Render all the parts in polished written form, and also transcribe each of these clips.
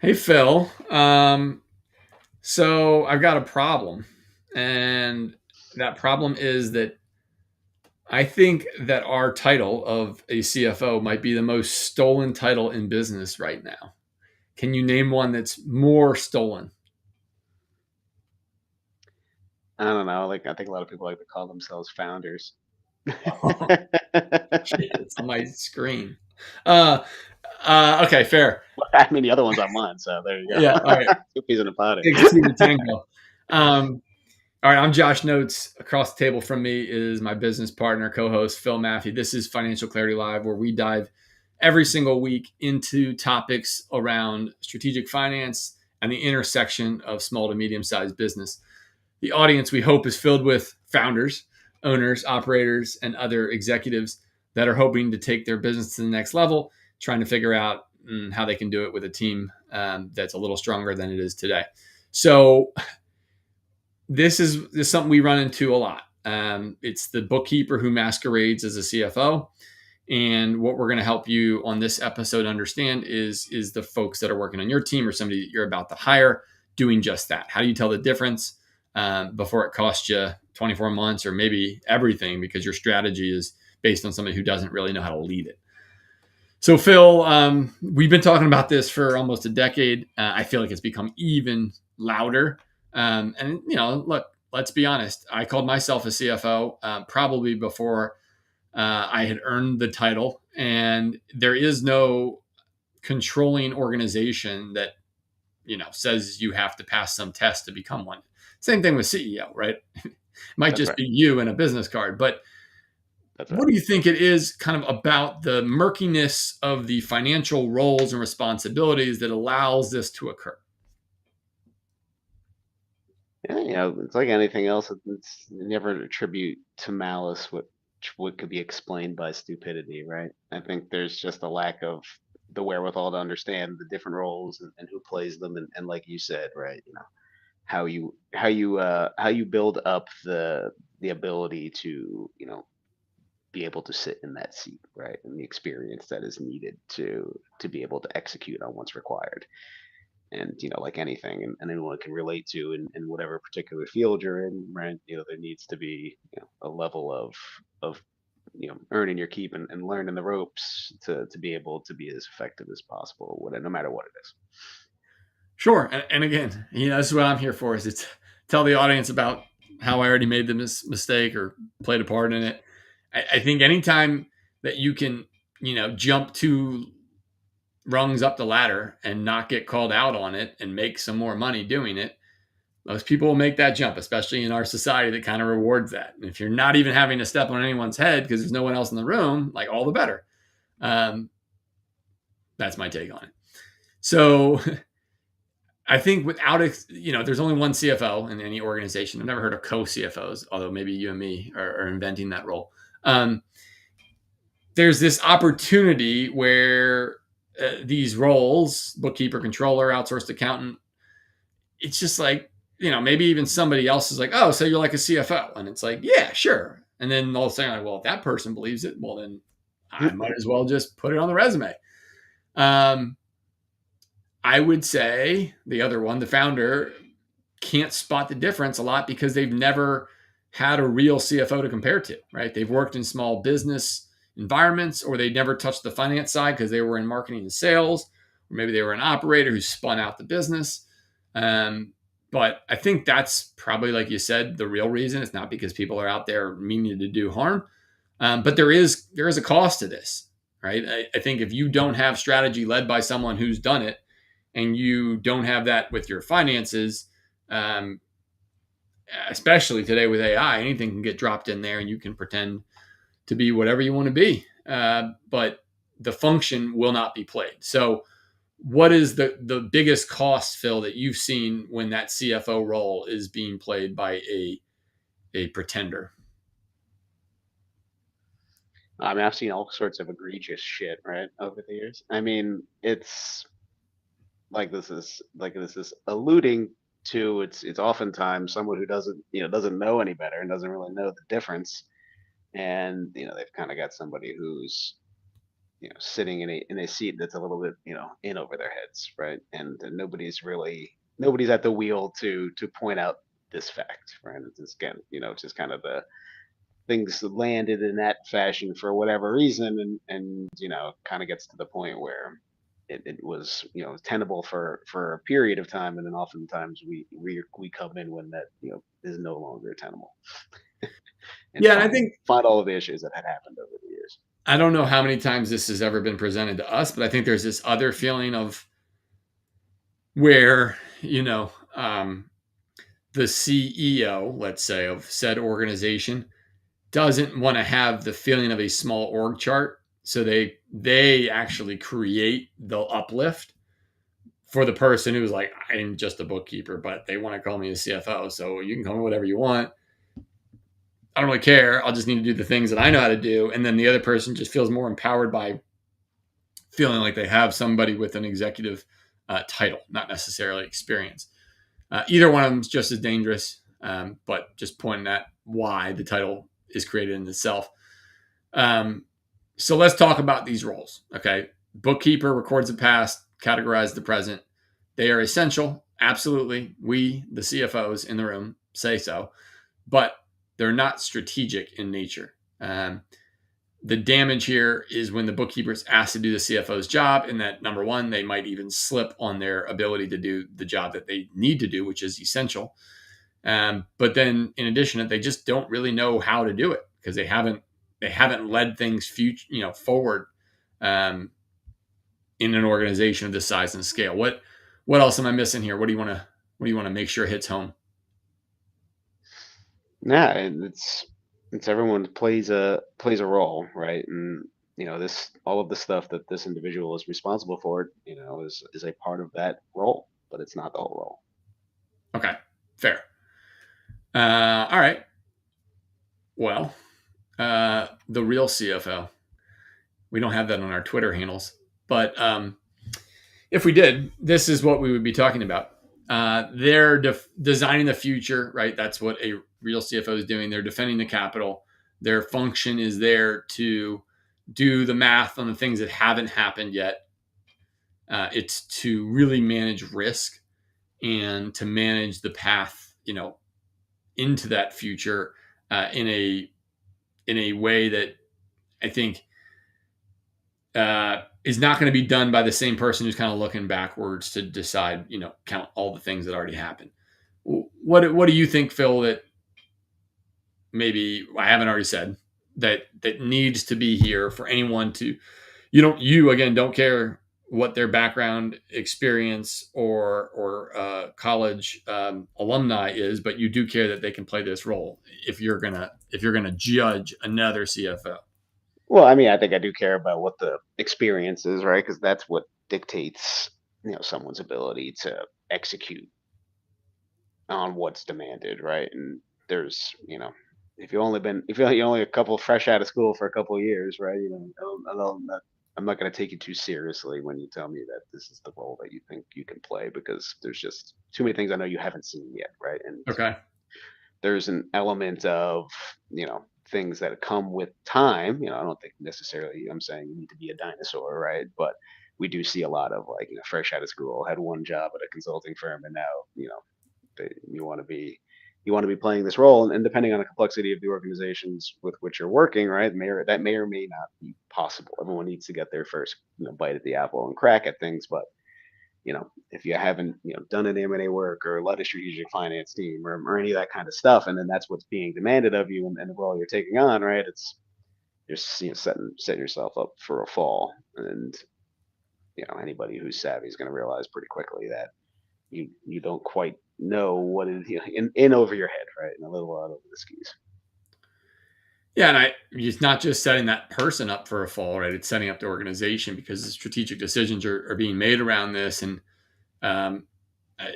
Hey Phil, so I've got a problem, and that problem is that I think that our title of a CFO might be the most stolen title in business right now. Can you name one that's more stolen? I don't know. Like, I think a lot of people like to call themselves founders. Shit, it's on my screen. Uh, okay, fair. I mean, the other one's on mine, so there you Yeah, all go. right. Two peas in a pod. Takes two to tango. Um, All right, I'm Josh Notes. Across the table from me is my business partner, co-host Phil Maffey. This is Financial Clarity Live, where we dive every single week into topics around strategic finance and the intersection of small to medium-sized business. The audience, we hope, is filled with founders, owners, operators, and other executives that are hoping to take their business to the next level, trying to figure out how they can do it with a team that's a little stronger than it is today. So this is something we run into a lot. It's the bookkeeper who masquerades as a CFO. And what we're going to help you on this episode understand is the folks that are working on your team or somebody that you're about to hire doing just that. How do you tell the difference before it costs you 24 months or maybe everything because your strategy is based on somebody who doesn't really know how to lead it? So, Phil, we've been talking about this for almost a decade. I feel like it's become even louder. And, look, let's be honest. I called myself a CFO probably before I had earned the title. And there is no controlling organization that, says you have to pass some test to become one. Same thing with CEO, right? It might That's just right. be you and a business card. But That's what right. do you think it is kind of about the murkiness of the financial roles and responsibilities that allows this to occur? Yeah, it's like anything else. It's you never attribute to malice what could be explained by stupidity, right? I think there's just a lack of the wherewithal to understand the different roles and who plays them, and like you said, right? How you build up the ability to be able to sit in that seat, right? And the experience that is needed to be able to execute on what's required. And like anything, and anyone can relate to in whatever particular field you're in, right? There needs to be a level of earning your keep and learning the ropes to be able to be as effective as possible, no matter what it is. Sure. And again, this is what I'm here for is to tell the audience about how I already made the mistake or played a part in it. I think anytime that you can, jump two rungs up the ladder and not get called out on it and make some more money doing it, most people will make that jump, especially in our society that kind of rewards that. And if you're not even having to step on anyone's head because there's no one else in the room, like all the better. Um, that's my take on it. So I think without, there's only one CFO in any organization. I've never heard of co-CFOs, although maybe you and me are inventing that role. Um, there's this opportunity where these roles, bookkeeper, controller, outsourced accountant, it's just like, maybe even somebody else is like, oh, so you're like a CFO. And it's like, yeah, sure. And then all of a sudden, like, well, if that person believes it, well, then I might as well just put it on the resume. Um, I would say the other one, the founder, can't spot the difference a lot because they've never had a real CFO to compare to, right? They've worked in small business environments or they never touched the finance side because they were in marketing and sales, or maybe they were an operator who spun out the business. Um, but I think that's probably, like you said, the real reason. It's not because people are out there meaning to do harm, but there is a cost to this, right? I think if you don't have strategy led by someone who's done it, and you don't have that with your finances, um, especially today with AI, anything can get dropped in there, and you can pretend to be whatever you want to be, but the function will not be played. So what is the biggest cost, Phil, that you've seen when that CFO role is being played by a pretender? I mean, I've seen all sorts of egregious shit, right, over the years. I mean, it's like this is alluding to it's oftentimes someone who doesn't know any better and doesn't really know the difference, and they've kind of got somebody who's sitting in a seat that's a little bit, in over their heads, right? And nobody's at the wheel to point out this fact, right? It's just, again, just kind of the things landed in that fashion for whatever reason, and kind of gets to the point where it was, tenable for a period of time, and then oftentimes we come in when that, is no longer tenable, and Yeah, and I find think find all of the issues that had happened over the years. I don't know how many times this has ever been presented to us, but I think there's this other feeling of where the CEO, let's say, of said organization doesn't want to have the feeling of a small org chart, so they actually create the uplift for the person who's like, I'm just a bookkeeper, but they want to call me a CFO, so you can call me whatever you want. I don't really care. I'll just need to do the things that I know how to do. And then the other person just feels more empowered by feeling like they have somebody with an executive title, not necessarily experience. Either one of them is just as dangerous, but just pointing at why the title is created in itself. Um, so let's talk about these roles. Okay. Bookkeeper records the past, categorizes the present. They are essential. Absolutely. We, the CFOs in the room, say so, but they're not strategic in nature. The damage here is when the bookkeeper is asked to do the CFO's job, and that number one, they might even slip on their ability to do the job that they need to do, which is essential. But then, in addition to that, they just don't really know how to do it because they haven't led things forward um, in an organization of this size and scale. What else am I missing here? What do you want to make sure hits home? Yeah, and it's everyone plays a role, right? And this all of the stuff that this individual is responsible for, is a part of that role, but it's not the whole role. Okay, fair. All right. Well, the real CFO. We don't have that on our Twitter handles, but if we did, this is what we would be talking about. They're designing the future, right? That's what a real CFO is doing. They're defending the capital. Their function is there to do the math on the things that haven't happened yet. It's to really manage risk and to manage the path, into that future in a way that I think is not going to be done by the same person who's kind of looking backwards to decide, count all the things that already happened. What do you think, Phil, that maybe I haven't already said that needs to be here for anyone to you again don't care what their background experience or college alumni is, but you do care that they can play this role if you're gonna judge another CFO. Well, I mean, I think I do care about what the experience is, right? Because that's what dictates, someone's ability to execute on what's demanded, right? And there's, if you're only a couple fresh out of school for a couple of years, right? I'm not going to take you too seriously when you tell me that this is the role that you think you can play, because there's just too many things I know you haven't seen yet, right? And Okay. there's an element of, things that come with time. I don't think necessarily I'm saying you need to be a dinosaur, right? But we do see a lot of, like, fresh out of school, had one job at a consulting firm, and now, you want to be playing this role, and depending on the complexity of the organizations with which you're working, right, that may or may not be possible. Everyone needs to get their first, bite at the apple and crack at things, but if you haven't, done an M&A work or led a strategic finance team, or any of that kind of stuff, and then that's what's being demanded of you, and the role you're taking on, right, it's you're, setting yourself up for a fall. And anybody who's savvy is going to realize pretty quickly that you don't quite know what is, in over your head, right, and a little out over the skis. Yeah, and it's not just setting that person up for a fall, right? It's setting up the organization because the strategic decisions are being made around this. And um,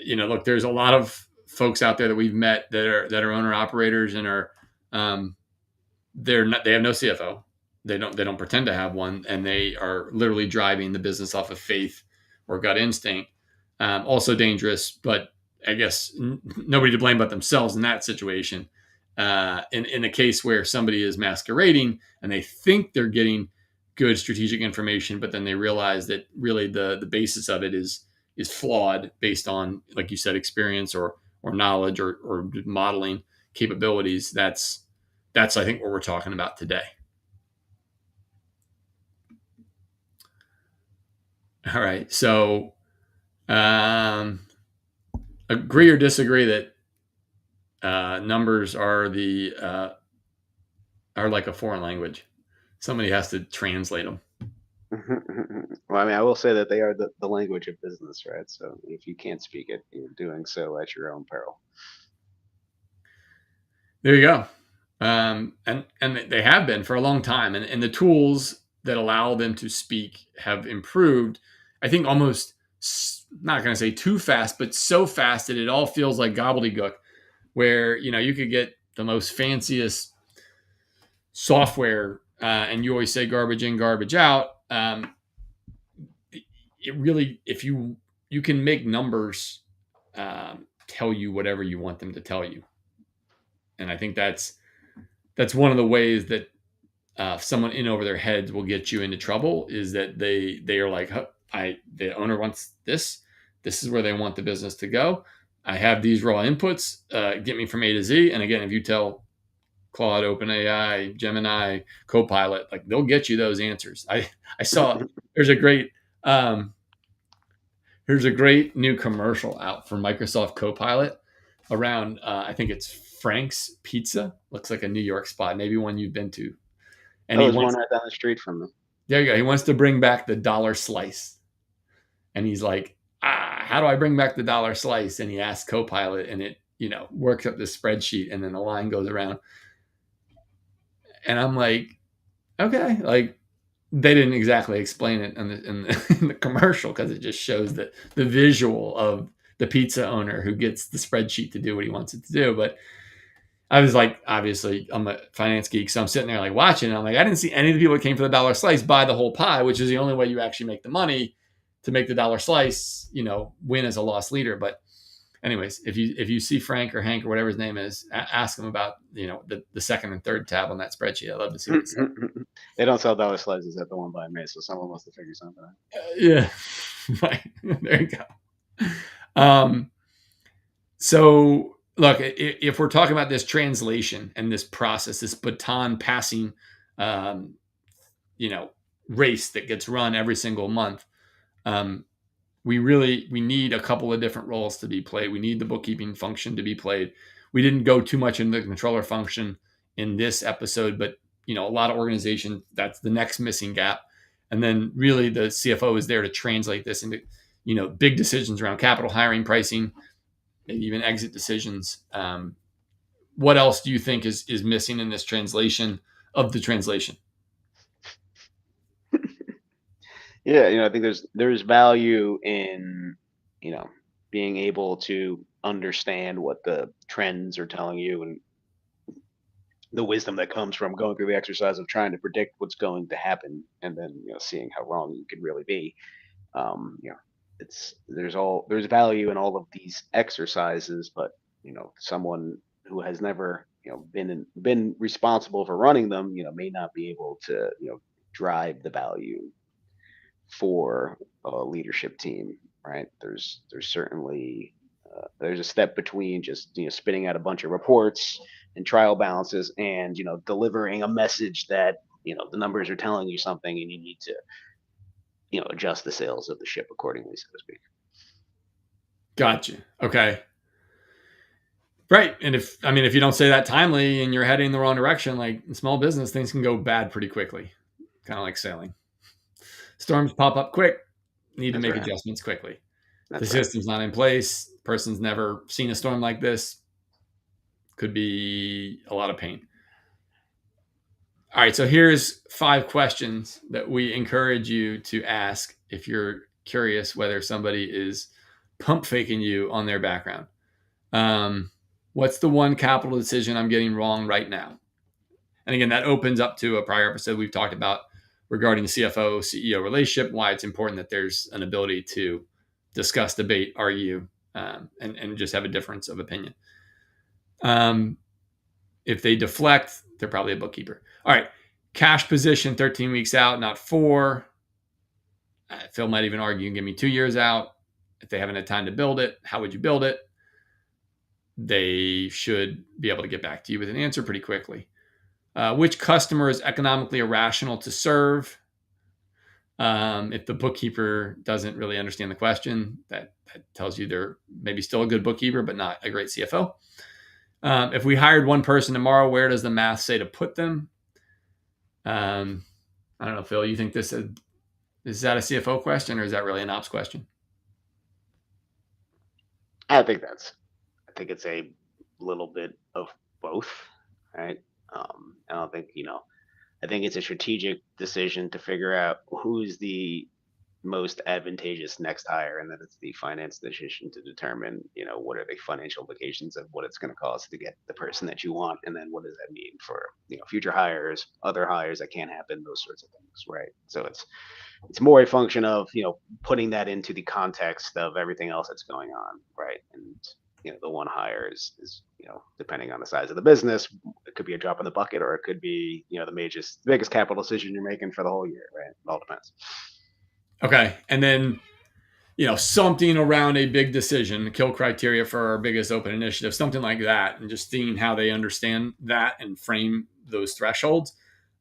look, there's a lot of folks out there that we've met that are owner operators and are they have no CFO. They don't pretend to have one, and they are literally driving the business off of faith or gut instinct. Also dangerous, but I guess nobody to blame but themselves in that situation. In a case where somebody is masquerading and they think they're getting good strategic information, but then they realize that really the basis of it is flawed based on, like you said, experience or knowledge or modeling capabilities. That's I think what we're talking about today. All right. So agree or disagree that numbers are like a foreign language. Somebody has to translate them. Well, I mean, I will say that they are the language of business, right? So if you can't speak it, you're doing so at your own peril. There you go. And they have been for a long time, and the tools that allow them to speak have improved. I think almost not going to say too fast, but so fast that it all feels like gobbledygook. Where you could get the most fanciest software, and you always say garbage in, garbage out. It really, if you can make numbers tell you whatever you want them to tell you, and I think that's one of the ways that someone in over their heads will get you into trouble, is that they are like, huh, the owner wants this. This is where they want the business to go. I have these raw inputs. Get me from A to Z. And again, if you tell Claude, OpenAI, Gemini, Copilot, like they'll get you those answers. I saw there's a great um, there's a great new commercial out for Microsoft Copilot around. I think it's Frank's Pizza. Looks like a New York spot, maybe one you've been to. And Oh, he there's one wants right down the street from me. there you go. He wants to bring back the dollar slice, and he's like, how do I bring back the dollar slice? And he asks Copilot, and it works up this spreadsheet, and then the line goes around, and I'm like, okay, like they didn't exactly explain it in the commercial, because it just shows that the visual of the pizza owner who gets the spreadsheet to do what he wants it to do. But I was like, obviously, I'm a finance geek, so I'm sitting there like watching. And I'm like, I didn't see any of the people that came for the dollar slice buy the whole pie, which is the only way you actually make the money to make the dollar slice, win as a loss leader. But anyways, if you see Frank or Hank or whatever his name is, ask him about the second and third tab on that spreadsheet. I'd love to see what he said. They don't sell dollar slices at the one by me, so someone must have figured something out. Yeah, right. There you go. Um, so look, if we're talking about this translation and this process, this baton passing, um, you know, race that gets run every single month, um, we need a couple of different roles to be played. We need the bookkeeping function to be played. We didn't go too much into the controller function in this episode, but a lot of organizations, that's the next missing gap. And then really the CFO is there to translate this into big decisions around capital, hiring, pricing, maybe even exit decisions. What else do you think is missing in this translation of the translation? Yeah, I think there's value in, you know, being able to understand what the trends are telling you, and the wisdom that comes from going through the exercise of trying to predict what's going to happen, and then seeing how wrong you could really be. um you know there's value in all of these exercises, but someone who has never been responsible for running them may not be able to drive the value for a leadership team, right? There's certainly there's a step between just spitting out a bunch of reports and trial balances, and delivering a message that the numbers are telling you something, and you need to adjust the sails of the ship accordingly, so to speak. Gotcha. Okay. Right. And if you don't say that timely and you're heading in the wrong direction, like in small business, things can go bad pretty quickly. Kind of like sailing. Storms pop up quick, need to That's make right. adjustments quickly. The That's right. system's not in place, person's never seen a storm like this, could be a lot of pain. All right, so here's 5 questions that we encourage you to ask if you're curious whether somebody is pump faking you on their background. Um, what's the one capital decision I'm getting wrong right now? And again, that opens up to a prior episode we've talked about regarding the CFO CEO relationship, why it's important that there's an ability to discuss, debate, argue, and just have a difference of opinion. Um, if they deflect, they're probably a bookkeeper. All right. Cash position 13 weeks out, not 4. Phil might even argue, give me 2 years out. If they haven't had time to build it, how would you build it? They should be able to get back to you with an answer pretty quickly. Which customer is economically irrational to serve? If the bookkeeper doesn't really understand the question, that tells you they're maybe still a good bookkeeper, but not a great CFO. If we hired one person tomorrow, where does the math say to put them? I don't know, Phil. You think is that a CFO question, or is that really an ops question? I think I think it's a little bit of both, right? I don't think, I think it's a strategic decision to figure out who's the most advantageous next hire, and then it's the finance decision to determine, what are the financial implications of what it's going to cost to get the person that you want, and then what does that mean for future hires, other hires that can't happen, those sorts of things, right? So it's more a function of putting that into the context of everything else that's going on, right? And the one hire is depending on the size of the business, it could be a drop in the bucket, or it could be the biggest capital decision you're making for the whole year, right? It all depends. Okay, and then something around a big decision, kill criteria for our biggest open initiative, something like that, and just seeing how they understand that and frame those thresholds.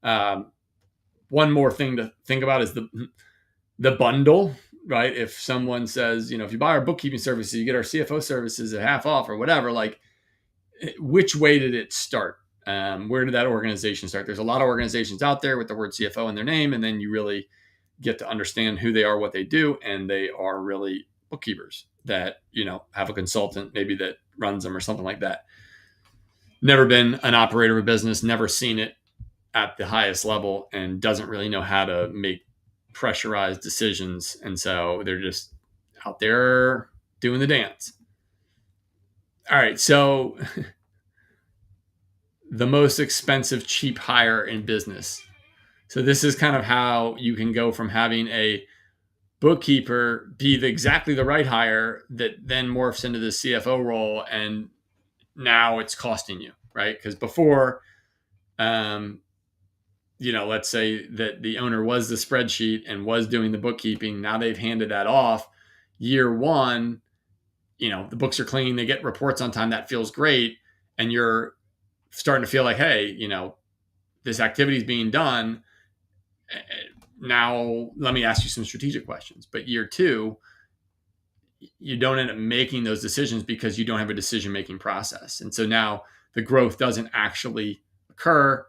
One more thing to think about is the bundle, right? If someone says, if you buy our bookkeeping services, you get our CFO services at half off or whatever, like which way did it start? Where did that organization start? There's a lot of organizations out there with the word CFO in their name, and then you really get to understand who they are, what they do, and they are really bookkeepers that have a consultant maybe that runs them or something like that. Never been an operator of a business, never seen it at the highest level, and doesn't really know how to make pressurized decisions, and so they're just out there doing the dance. All right, so the most expensive cheap hire in business. So this is kind of how you can go from having a bookkeeper be exactly the right hire that then morphs into the CFO role, and now it's costing you, right? Because before, let's say that the owner was the spreadsheet and was doing the bookkeeping. Now they've handed that off. Year one, the books are clean, they get reports on time. That feels great, and you're starting to feel like, hey, this activity is being done. Now let me ask you some strategic questions. But year two, you don't end up making those decisions because you don't have a decision making process, and so now the growth doesn't actually occur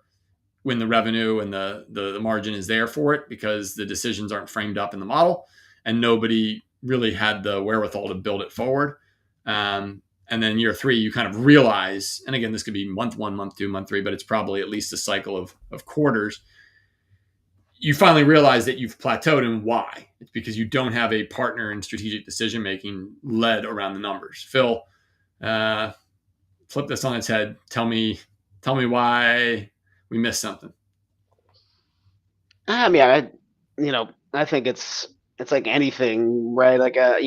when the revenue and the margin is there for it, because the decisions aren't framed up in the model, and nobody really had the wherewithal to build it forward. And then year three, you kind of realize, and again, this could be month 1, month 2, month 3, but it's probably at least a cycle of quarters. You finally realize that you've plateaued, and why? It's because you don't have a partner in strategic decision making led around the numbers. Phil, flip this on its head. Tell me why we missed something. I mean, I think it's like anything, right? Like a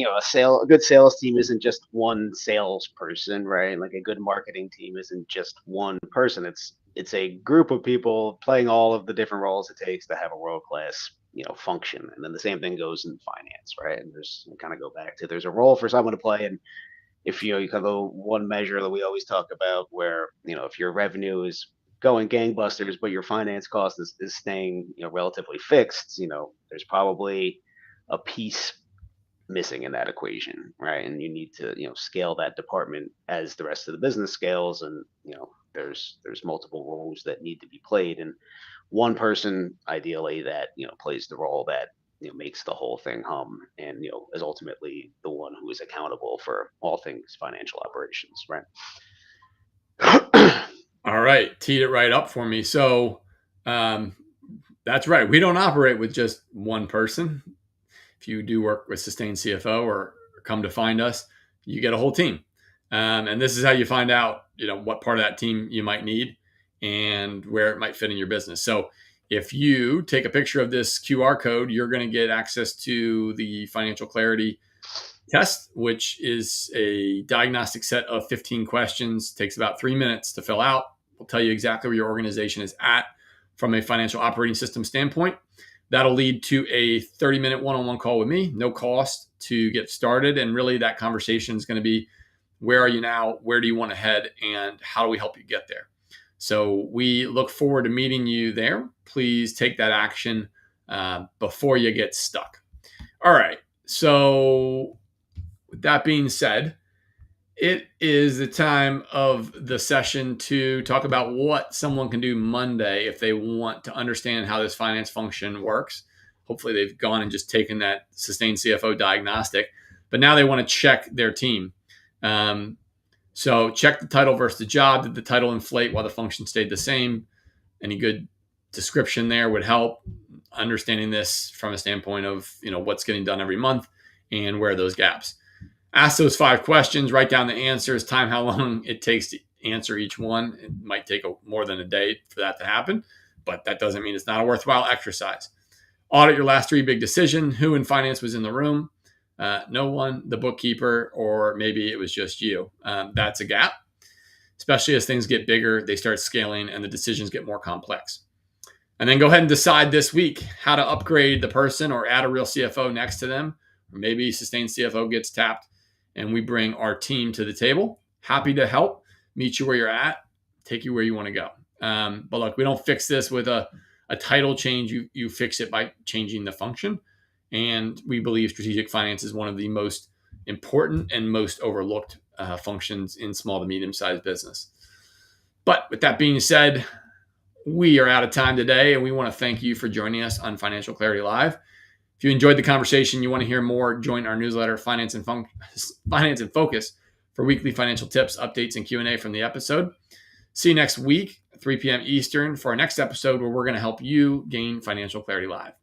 good sales team isn't just one salesperson, right? Like a good marketing team isn't just one person. It's a group of people playing all of the different roles it takes to have a world class function. And then the same thing goes in finance, right? And there's kind of go back to there's a role for someone to play, and if you kind of one measure that we always talk about, where if your revenue is going gangbusters but your finance cost is staying relatively fixed, there's probably a piece missing in that equation, right? And you need to scale that department as the rest of the business scales, and there's multiple roles that need to be played, and one person ideally that plays the role that makes the whole thing hum, and is ultimately the one who is accountable for all things financial operations, right? All right, teed it right up for me. So that's right. We don't operate with just one person. If you do work with Sustained CFO or come to find us, you get a whole team. And this is how you find out, what part of that team you might need and where it might fit in your business. So if you take a picture of this QR code, you're going to get access to the financial clarity test, which is a diagnostic set of 15 questions. It takes about 3 minutes to fill out. We'll tell you exactly where your organization is at from a financial operating system standpoint. That'll lead to a 30-minute one-on-one call with me, no cost to get started. And really that conversation is going to be, where are you now? Where do you want to head? And how do we help you get there? So we look forward to meeting you there. Please take that action before you get stuck. All right. So with that being said, it is the time of the session to talk about what someone can do Monday if they want to understand how this finance function works. Hopefully they've gone and just taken that sustained CFO diagnostic, but now they want to check their team. So check the title versus the job. Did the title inflate while the function stayed the same? Any good description there would help. Understanding this from a standpoint of, what's getting done every month and where are those gaps. Ask those 5 questions, write down the answers, time how long it takes to answer each one. It might take more than a day for that to happen, but that doesn't mean it's not a worthwhile exercise. Audit your last 3 big decisions. Who in finance was in the room? No one, the bookkeeper, or maybe it was just you. That's a gap. Especially as things get bigger, they start scaling and the decisions get more complex. And then go ahead and decide this week how to upgrade the person or add a real CFO next to them. Or maybe sustained CFO gets tapped and we bring our team to the table. Happy to help, meet you where you're at, take you where you want to go. But look, we don't fix this with a title change. You fix it by changing the function. And we believe strategic finance is one of the most important and most overlooked functions in small to medium-sized business. But with that being said, we are out of time today, and we want to thank you for joining us on Financial Clarity Live. If you enjoyed the conversation, you want to hear more, join our newsletter, Finance and Focus, for weekly financial tips, updates, and Q&A from the episode. See you next week, 3 p.m. Eastern, for our next episode where we're going to help you gain financial clarity live.